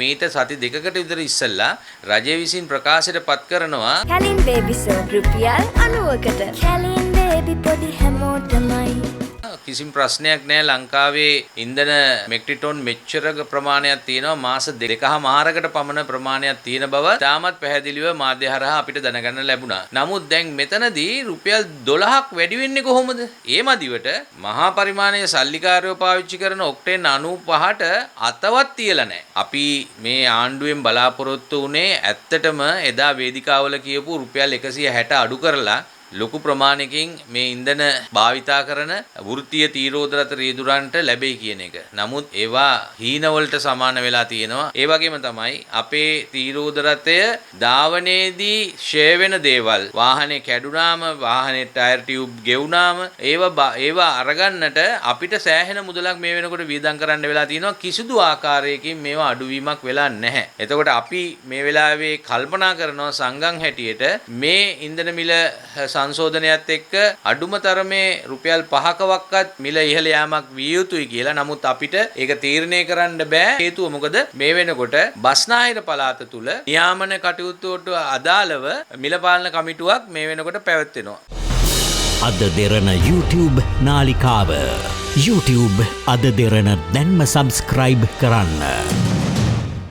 මීට සති දෙකකට විතර ඉස්සෙල්ලා රජය විසින් ප්‍රකාශයට පත් කරනවා කැලින් බේබි සෝප් රුපියල් 90කට. කැලින් බේබි පොඩි හැමෝටමයි. කිසිම ප්‍රශ්නයක් නැහැ ලංකාවේ ඉන්ධන මෙට්‍රික් ටොන් මෙච්චර ප්‍රමාණයක් තියෙනවා මාස 2.5කට පමණ ප්‍රමාණයක් තියෙන බව තාමත් පැහැදිලිව මාධ්‍ය හරහා අපිට දැනගන්න ලැබුණා. නමුත් දැන් මෙතනදී රුපියල් 12ක් වැඩි වෙන්නේ කොහොමද? ඒ මදිවට මහා පරිමාණයේ සල්ලිකාරයෝ පාවිච්චි කරන ඔක්ටේන් 95ට අතවත් තියලා නැහැ. අපි මේ ආණ්ඩුවෙන් බලාපොරොත්තු වුණේ ඇත්තටම එදා වේදිකාවල කියපු රුපියල් 160 අඩු කරලා ලොකු ප්‍රමාණයකින් මේ ඉන්ධන භාවිතා කරන වෘත්තීය තීරෝදරත රියදුරන්ට ලැබෙයි කියන එක. නමුත් ඒවා හීන වලට සමාන වෙලා තියෙනවා. ඒ වගේම තමයි අපේ තීරෝදරතය ධාවනයේදී ෂේ වෙන දේවල් වාහනේ කැඩුනාම වාහනේ ටයර් ටියුබ් ගෙවුනාම ඒවා අරගන්නට අපිට සෑහෙන මුදලක් මේ වෙනකොට වියදම් කරන්න වෙලා තියෙනවා. කිසිදු ආකාරයකින් මේවා අඩුවීමක් වෙලා නැහැ. එතකොට අපි මේ වෙලාවේ කල්පනා කරනවා සංගම් හැටියට මේ ඉන්ධන මිල සංශෝධනයත් එක්ක අඩුම තරමේ රුපියල් 5කවත් මිල ඉහළ යාමක් විය යුතුයි කියලා. නමුත් අපිට ඒක තීරණය කරන්න බෑ. හේතුව මොකද මේ වෙනකොට බස්නාහිර පළාත තුල නියාමන කටයුතුවට අදාළව මිල පාලන කමිටුවක් මේ වෙනකොට පැවැත්වෙනවා. අද දෙරණ YouTube නාලිකාව YouTube අද දෙරණ දැන්ම සබස්ක්‍රයිබ් කරන්න.